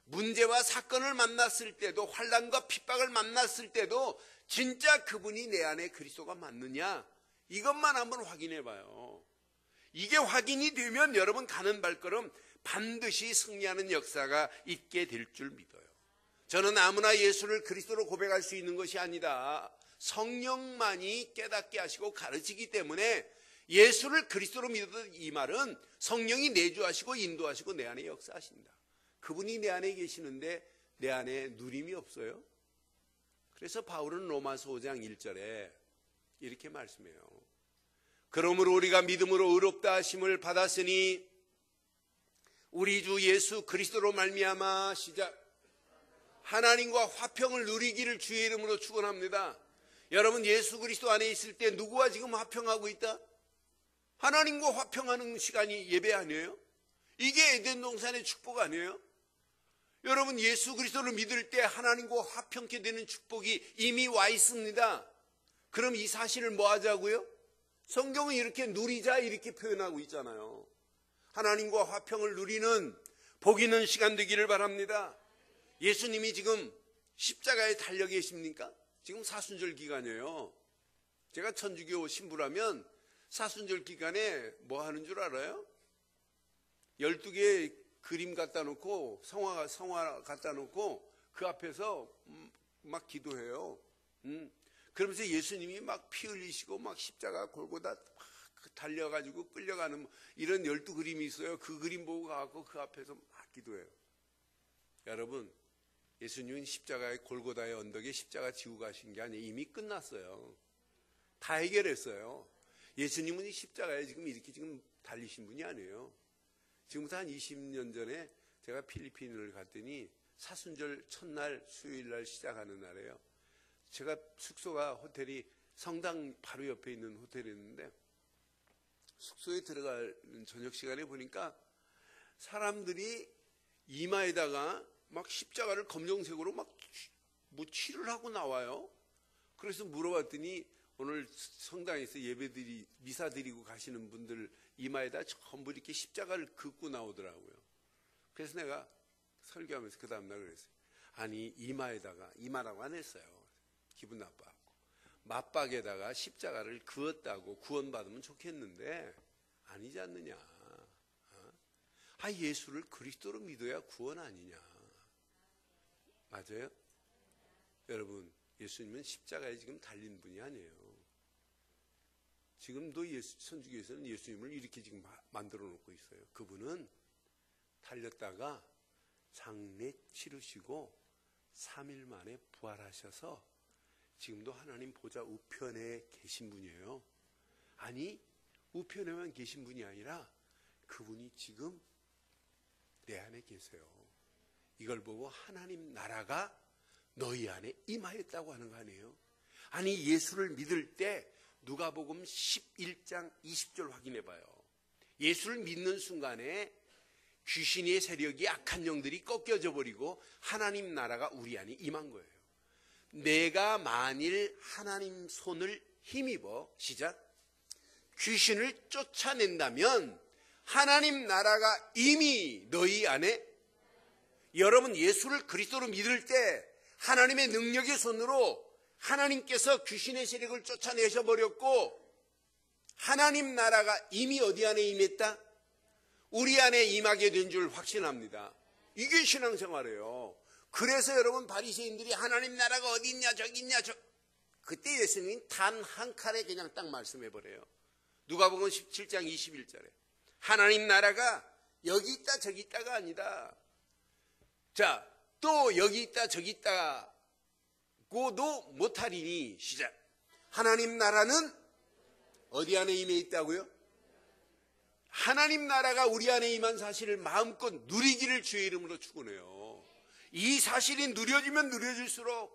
문제와 사건을 만났을 때도 환난과 핍박을 만났을 때도 진짜 그분이 내 안에 그리스도가 맞느냐? 이것만 한번 확인해 봐요. 이게 확인이 되면 여러분 가는 발걸음 반드시 승리하는 역사가 있게 될 줄 믿어요. 저는 아무나 예수를 그리스도로 고백할 수 있는 것이 아니다. 성령만이 깨닫게 하시고 가르치기 때문에 예수를 그리스도로 믿었던 이 말은 성령이 내주하시고 인도하시고 내 안에 역사하신다. 그분이 내 안에 계시는데 내 안에 누림이 없어요. 그래서 바울은 로마서 5장 1절에 이렇게 말씀해요. 그러므로 우리가 믿음으로 의롭다 하심을 받았으니 우리 주 예수 그리스도로 말미암아 시작 하나님과 화평을 누리기를 주의 이름으로 축원합니다. 여러분 예수 그리스도 안에 있을 때 누구와 지금 화평하고 있다? 하나님과 화평하는 시간이 예배 아니에요? 이게 에덴 동산의 축복 아니에요? 여러분 예수 그리스도를 믿을 때 하나님과 화평케 되는 축복이 이미 와 있습니다. 그럼 이 사실을 뭐 하자고요? 성경은 이렇게 누리자 이렇게 표현하고 있잖아요. 하나님과 화평을 누리는 복 있는 시간 되기를 바랍니다. 예수님이 지금 십자가에 달려 계십니까? 지금 사순절 기간이에요. 제가 천주교 신부라면 사순절 기간에 뭐 하는 줄 알아요? 12개의 그림 갖다 놓고 성화 갖다 놓고 그 앞에서 막 기도해요. 그러면서 예수님이 막 피 흘리시고 막 십자가 골고다 막 달려가지고 끌려가는 이런 12그림이 있어요. 그 그림 보고 가고 그 앞에서 막 기도해요. 여러분 예수님은 십자가의 골고다의 언덕에 십자가 지고 가신 게 아니에요. 이미 끝났어요. 다 해결했어요. 예수님은 십자가에 지금 이렇게 지금 달리신 분이 아니에요. 지금부터 한 20년 전에 제가 필리핀을 갔더니 사순절 첫날 수요일날 시작하는 날이에요. 제가 숙소가 호텔이 성당 바로 옆에 있는 호텔이었는데 숙소에 들어가는 저녁 시간에 보니까 사람들이 이마에다가 막 십자가를 검정색으로 막 뭐 칠을 하고 나와요. 그래서 물어봤더니 오늘 성당에서 예배드리 미사 드리고 가시는 분들 이마에다 전부 이렇게 십자가를 긋고 나오더라고요. 그래서 내가 설교하면서 그 다음날 그랬어요. 아니 이마라고 안 했어요. 기분 나빠하고 맞박에다가 십자가를 그었다고 구원받으면 좋겠는데 아니지 않느냐. 예수를 그리스도로 믿어야 구원 아니냐. 맞아요? 여러분, 예수님은 십자가에 지금 달린 분이 아니에요. 지금도 천주교에서는 예수님을 이렇게 지금 만들어 놓고 있어요. 그분은 달렸다가 장례 치르시고 3일 만에 부활하셔서 지금도 하나님 보좌 우편에 계신 분이에요. 아니, 우편에만 계신 분이 아니라 그분이 지금 내 안에 계세요. 이걸 보고 하나님 나라가 너희 안에 임하였다고 하는 거 아니에요? 아니, 예수를 믿을 때 누가복음 11장 20절 확인해 봐요. 예수를 믿는 순간에 귀신의 세력이 악한 영들이 꺾여져 버리고 하나님 나라가 우리 안에 임한 거예요. 내가 만일 하나님 손을 힘입어 시작 귀신을 쫓아낸다면 하나님 나라가 이미 너희 안에, 여러분 예수를 그리스도로 믿을 때 하나님의 능력의 손으로 하나님께서 귀신의 세력을 쫓아내셔 버렸고 하나님 나라가 이미 어디 안에 임했다? 우리 안에 임하게 된 줄 확신합니다. 이게 신앙생활이에요. 그래서 여러분 바리새인들이 하나님 나라가 어디 있냐 저기 있냐 그때 예수님이 단 한 칼에 그냥 딱 말씀해 버려요. 누가복음 17장 21절에 하나님 나라가 여기 있다 저기 있다가 아니다. 자, 또 여기 있다 저기 있다고도 못하리니 시작. 하나님 나라는 어디 안에 임해 있다고요? 하나님 나라가 우리 안에 임한 사실을 마음껏 누리기를 주의 이름으로 축원해요. 이 사실이 누려지면 누려질수록,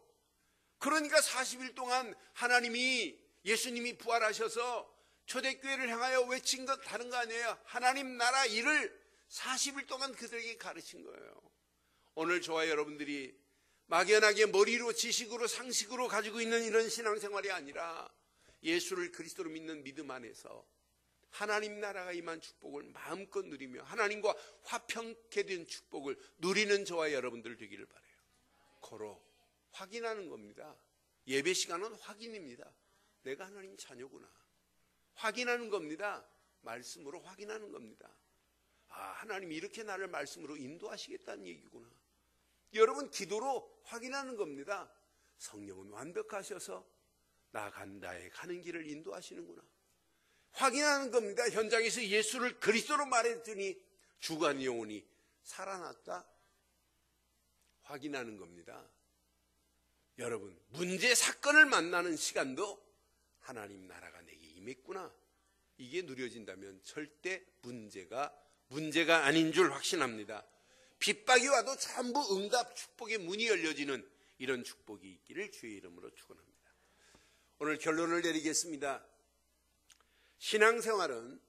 그러니까 40일 동안 하나님이 예수님이 부활하셔서 초대교회를 향하여 외친 것 다른 거 아니에요. 하나님 나라 일을 40일 동안 그들에게 가르친 거예요. 오늘 저와 여러분들이 막연하게 머리로 지식으로 상식으로 가지고 있는 이런 신앙생활이 아니라 예수를 그리스도로 믿는 믿음 안에서 하나님 나라가 임한 축복을 마음껏 누리며 하나님과 화평케 된 축복을 누리는 저와 여러분들 되기를 바라요. 고로 확인하는 겁니다. 예배 시간은 확인입니다. 내가 하나님 자녀구나. 확인하는 겁니다. 말씀으로 확인하는 겁니다. 하나님이 이렇게 나를 말씀으로 인도하시겠다는 얘기구나. 여러분 기도로 확인하는 겁니다. 성령은 완벽하셔서 나의 가는 길을 인도하시는구나. 확인하는 겁니다. 현장에서 예수를 그리스도로 말했더니 죽은 영혼이 살아났다. 확인하는 겁니다. 여러분 문제 사건을 만나는 시간도 하나님 나라가 내게 임했구나. 이게 누려진다면 절대 문제가 아닌 줄 확신합니다. 핍박이 와도 전부 응답 축복의 문이 열려지는 이런 축복이 있기를 주의 이름으로 축원합니다. 오늘 결론을 내리겠습니다. 신앙생활은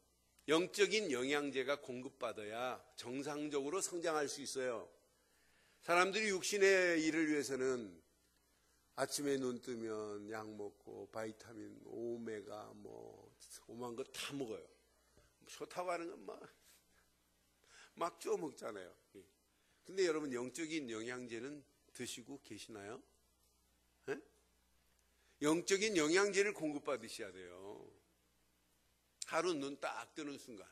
영적인 영양제가 공급받아야 정상적으로 성장할 수 있어요. 사람들이 육신의 일을 위해서는 아침에 눈 뜨면 약 먹고 바이타민, 오메가 오만 거 다 먹어요. 좋다고 하는 건 막 쪼 먹잖아요. 근데 여러분 영적인 영양제는 드시고 계시나요? 네? 영적인 영양제를 공급받으셔야 돼요. 하루 눈 딱 뜨는 순간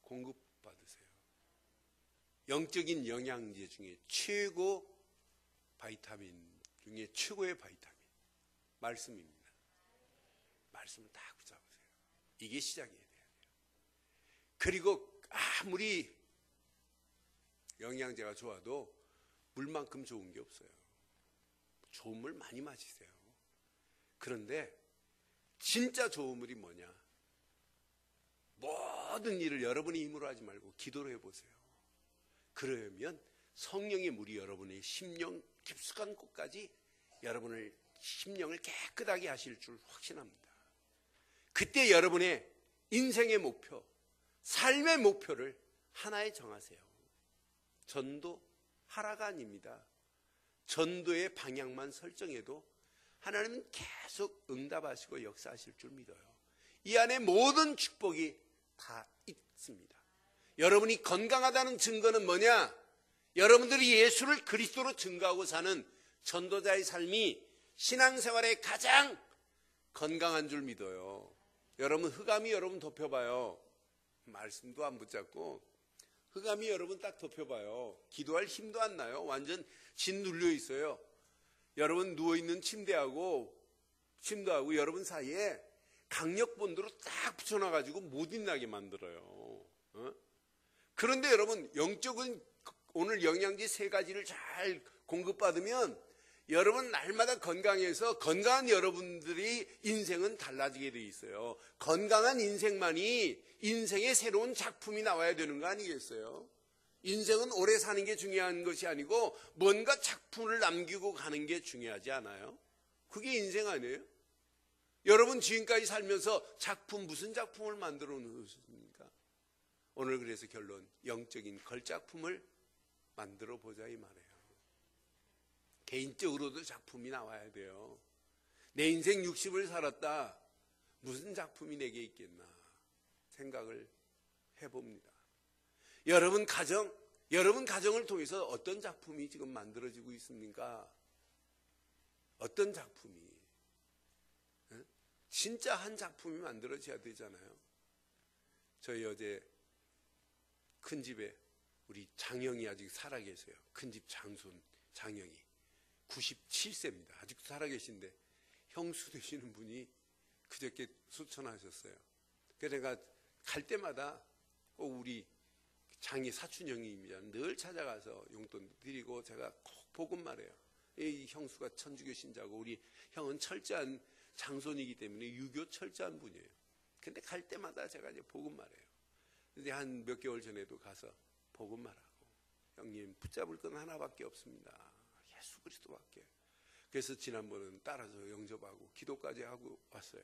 공급받으세요. 영적인 영양제 중에 최고 바이타민 중에 최고의 바이타민 말씀입니다. 말씀을 딱 붙잡으세요. 이게 시작이에요. 그리고 아무리 영양제가 좋아도 물만큼 좋은 게 없어요. 좋은 물 많이 마시세요. 그런데 진짜 좋은 물이 뭐냐? 모든 일을 여러분의 힘으로 하지 말고 기도로 해보세요. 그러면 성령의 물이 여러분의 심령 깊숙한 곳까지 여러분의 심령을 깨끗하게 하실 줄 확신합니다. 그때 여러분의 인생의 목표, 삶의 목표를 하나에 정하세요. 전도 하라가 아닙니다. 전도의 방향만 설정해도 하나님은 계속 응답하시고 역사하실 줄 믿어요. 이 안에 모든 축복이 다 있습니다. 여러분이 건강하다는 증거는 뭐냐? 여러분들이 예수를 그리스도로 증거하고 사는 전도자의 삶이 신앙생활에 가장 건강한 줄 믿어요. 여러분 흑암이 여러분 덮여봐요. 말씀도 안 붙잡고 흑암이 여러분 딱 덮여봐요. 기도할 힘도 안 나요. 완전 진 눌려 있어요. 여러분 누워있는 침도하고 여러분 사이에 강력본드로 딱 붙여놔가지고 못 일나게 만들어요. 그런데 여러분 영적인 오늘 영양제 3가지를 잘 공급받으면 여러분 날마다 건강해서 건강한 여러분들이 인생은 달라지게 돼 있어요. 건강한 인생만이 인생의 새로운 작품이 나와야 되는 거 아니겠어요? 인생은 오래 사는 게 중요한 것이 아니고 뭔가 작품을 남기고 가는 게 중요하지 않아요? 그게 인생 아니에요? 여러분 지금까지 살면서 무슨 작품을 만들어 놓으셨습니까? 오늘 그래서 결론, 영적인 걸작품을 만들어 보자 이 말이에요. 개인적으로도 작품이 나와야 돼요. 내 인생 60을 살았다. 무슨 작품이 내게 있겠나 생각을 해봅니다. 여러분 가정을 통해서 어떤 작품이 지금 만들어지고 있습니까? 어떤 작품이? 진짜 한 작품이 만들어져야 되잖아요. 저희 어제 큰 집에 우리 장영이 아직 살아계세요. 큰 집 장손 장영이 97세입니다. 아직도 살아계신데 형수 되시는 분이 그저께 소천하셨어요. 그래서 내가 갈 때마다 꼭 우리 장이 사촌형입니다. 늘 찾아가서 용돈 드리고 제가 꼭 복음 말해요. 이 형수가 천주교 신자고 우리 형은 철저한 장손이기 때문에 유교 철저한 분이에요. 근데 갈 때마다 제가 이제 복음 말해요. 근데 한 몇 개월 전에도 가서 복음 말하고 형님 붙잡을 건 하나밖에 없습니다. 예수 그리스도밖에. 그래서 지난번은 따라서 영접하고 기도까지 하고 왔어요.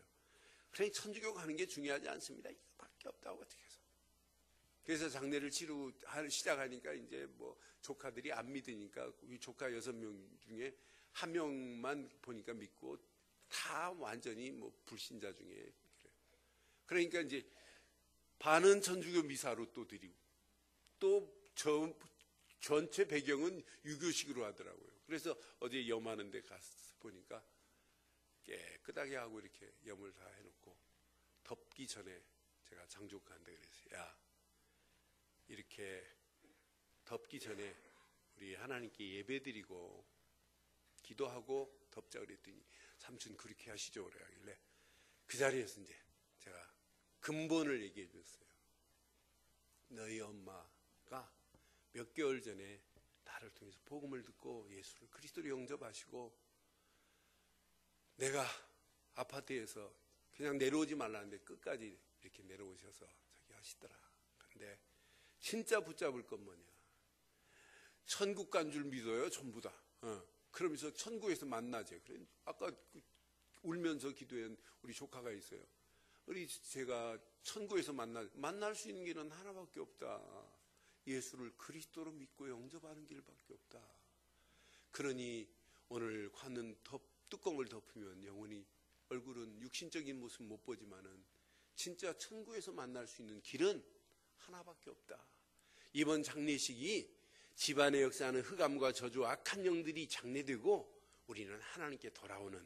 그러니 천주교 가는 게 중요하지 않습니다. 이거밖에 없다고 어떻게 해서. 그래서 장례를 시작하니까 이제 뭐 조카들이 안 믿으니까 우리 조카 6명 중에 1명만 보니까 믿고 다 완전히 뭐 불신자 중에 그래요. 그러니까 이제 반은 천주교 미사로 또 드리고 또 전체 배경은 유교식으로 하더라고요. 그래서 어제 염하는 데 가서 보니까 깨끗하게 하고 이렇게 염을 다 해놓고 덮기 전에 제가 장조카한테 그랬어요. 야, 이렇게 덮기 전에 우리 하나님께 예배드리고 기도하고 덮자 그랬더니 삼촌 그렇게 하시죠 그래 하길래 그 자리에서 이제 제가 근본을 얘기해 줬어요. 너희 엄마가 몇 개월 전에 나를 통해서 복음을 듣고 예수를 그리스도로 영접하시고 내가 아파트에서 그냥 내려오지 말라는데 끝까지 이렇게 내려오셔서 저기 하시더라. 근데 진짜 붙잡을 건 뭐냐? 천국 간 줄 믿어요, 전부 다. 그러면서 천국에서 만나재. 그래 아까 울면서 기도한 우리 조카가 있어요. 우리 제가 천국에서 만날 수 있는 길은 하나밖에 없다. 예수를 그리스도로 믿고 영접하는 길밖에 없다. 그러니 오늘 관은 뚜껑을 덮으면 영원히 얼굴은 육신적인 모습 못 보지만은 진짜 천국에서 만날 수 있는 길은 하나밖에 없다. 이번 장례식이 집안에 역사하는 흑암과 저주 악한 영들이 장례되고 우리는 하나님께 돌아오는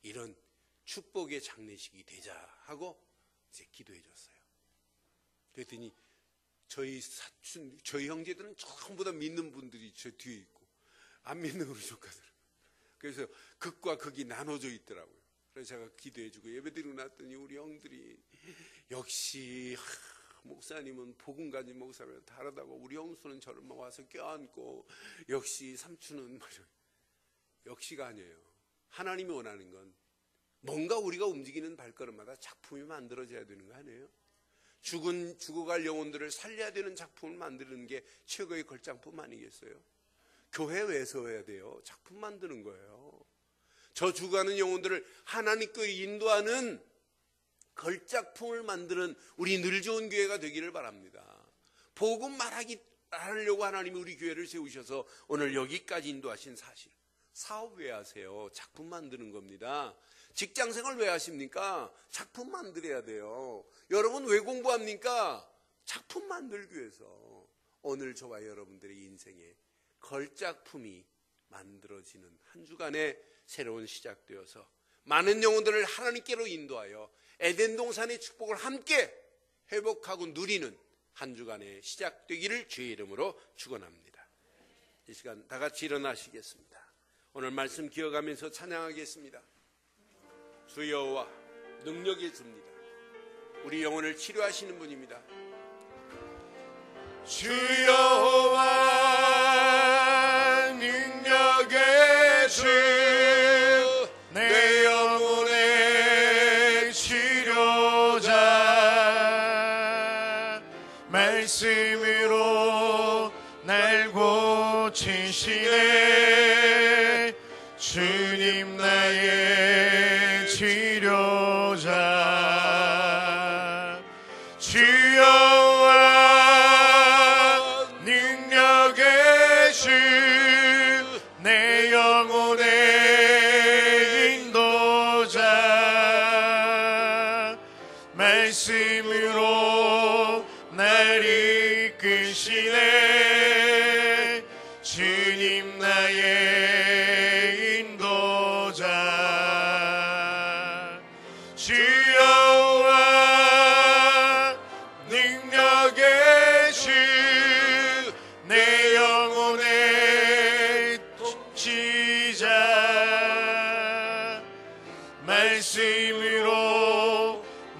이런 축복의 장례식이 되자 하고 이제 기도해 줬어요. 그랬더니 저희 사촌, 저희 형제들은 전부 다 믿는 분들이 저 뒤에 있고 안 믿는 우리 조카들. 그래서 극과 극이 나눠져 있더라고요. 그래서 제가 기도해주고 예배드리고 났더니 우리 형들이 역시 목사님은 복음 가진 목사면 다르다고 우리 형수는 저를 막 와서 껴안고 역시 삼촌은 역시가 아니에요. 하나님이 원하는 건 뭔가 우리가 움직이는 발걸음마다 작품이 만들어져야 되는 거 아니에요? 죽어갈 영혼들을 살려야 되는 작품을 만드는 게 최고의 걸작품 아니겠어요? 교회 왜 서야 돼요? 작품 만드는 거예요. 저 죽어가는 영혼들을 하나님께 인도하는 걸작품을 만드는 우리 늘 좋은 교회가 되기를 바랍니다. 복음 말하려고 하나님이 우리 교회를 세우셔서 오늘 여기까지 인도하신 사실. 사업 왜 하세요? 작품 만드는 겁니다. 직장생활 왜 하십니까? 작품 만들어야 돼요. 여러분 왜 공부합니까? 작품 만들기 위해서. 오늘 저와 여러분들의 인생에 걸작품이 만들어지는 한 주간의 새로운 시작되어서 많은 영혼들을 하나님께로 인도하여 에덴 동산의 축복을 함께 회복하고 누리는 한 주간의 시작되기를 주의 이름으로 축원합니다. 이 시간 다 같이 일어나시겠습니다. 오늘 말씀 기억하면서 찬양하겠습니다. 주 여호와 능력의 주입니다. 우리 영혼을 치료하시는 분입니다. 주 여호와 능력의 주, 내 영혼의 치료자, 말씀으로 날 고치시네. 주님 나의 치료자. 주 여호와 능력의 주, 내 영혼의 인도자, 말씀으로 날 이끄시네. 주님 나의 인도자. 주 여호와 능력의 주, 내 영혼의 통치자, 말씀으로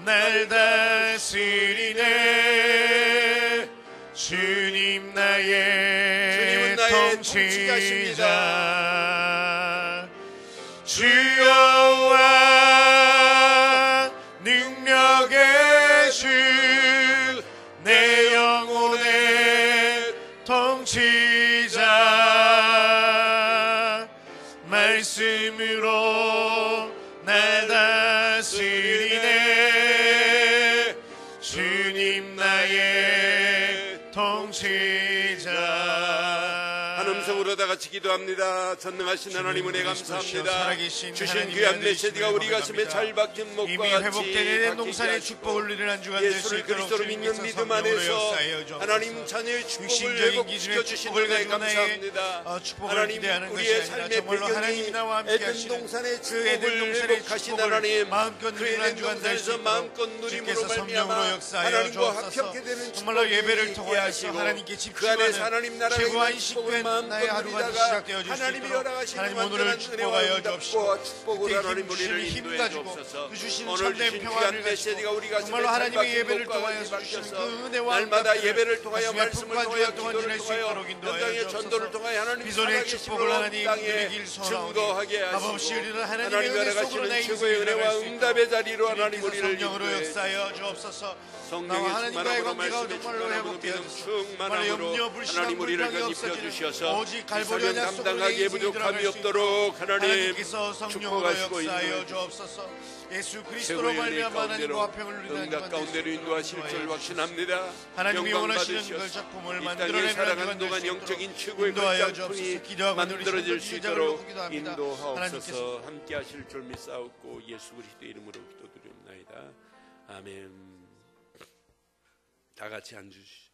날 다스리네. 주님 나의 통치자십니다. 주 여호와 능력의 주, 내 영혼의 통치자, 말씀으로 날 다스리네. 주님 나의 통치자. 한 음성으로 다 같이 기도합니다. 전능하신 하나님 은혜 감사합니다. 주신 귀한 메시지가 우리 가슴에 잘 박힌 목과 이미 같이 회복된 에덴 동산의 축복을 누리는 한 주간 될 수 예수를 있도록 그리스도로 믿는 믿음 안에서 하나님 자녀의 축복을 육신적인 회복시켜 기준의 주신 축복을 은혜 가지고 감사합니다. 축복을 하나님 기대하는 것이 우리의 아니라 삶의 정말로 하나님이 배경이 나와 함께 에덴 하시는 동산의 그 에덴 축복을 동산의 회복하신 축복을 하나님, 마음껏 그 누리는 한 에덴 주간 될 수 동산에서 있도록 마음껏 누림으로 주께서 말미암아 성령으로 역사하여 하나님과 주옵소서. 합격해 되는 정말로 축복이 예배를 있게 통하여서 하시고 하나님께 그 안에서 집중하는 하나님 나라의 최고한 축복을 식된 마음껏 나의 하루가 누리다가 시작되어 줄 수 하나님이 있도록 허락하시는 하나님 오늘을 완전한 축복하여 은혜와 주옵시고, 응답과 축복으로 그때 하나님 우리를 힘 인도해 가지고 주옵소서. 그 주신 오늘 참된 주신 평안을 귀한 메시지가 우리 가슴에 정말로 하나님의 잘 예배를 박힌 통하여 것과 주시는 같이 그 은혜와 날마다 응답들을 예배를 통하여 가슴에 말씀을 품고 통하여 한 주간 기도를 지낼 수 통하여 있도록 인도하여 현장의 주옵소서. 전도를 통하여 하나님 비전의 살아계심으로 축복을 하나님 땅에 누리길 소원하오니 증거하게 값없이 하시고 우리는 하나님의 하나님 은혜 속으로 허락하시는 내 최고의 인생을 은혜와 나갈 수 응답의 자리로 있도록 하나님 우리를 성령으로 인도해 역사하여 주옵소서. 성령의 나와 하나님과의 충만함으로 관계가 말씀의 정말로 충만함으로 회복되어 믿음 주소서. 충만함으로 하나님 우리를 건입혀 주셔서 오직 이 갈보리 사명 언약 속으로 내 감당하기에 인생이 부족함이 들어갈 수 없도록 하나님 하나님께서 성령으로 축복하시고 역사하여 인도해 주옵소서. 예수 그리스도로 최고의 은혜 말미암아 하나님과 가운데로 화평을 누리는 응답 가운데로 인도하실 줄 확신합니다. 하나님이 영광 원하시는 받으시옵소서. 그 작품을 이 땅에 만들어내는 살아가는 시간 될 동안 수 있도록 영적인 최고의 인도하여 걸작품이 주옵소서. 기도하고 만들어질 수 누리신 있도록 분들을 기도합니다. 인도하옵소서. 함께 하실 줄 믿사옵고 예수 그리스도의 이름으로 기도드리옵나이다. 아멘. 다 같이 앉으시죠.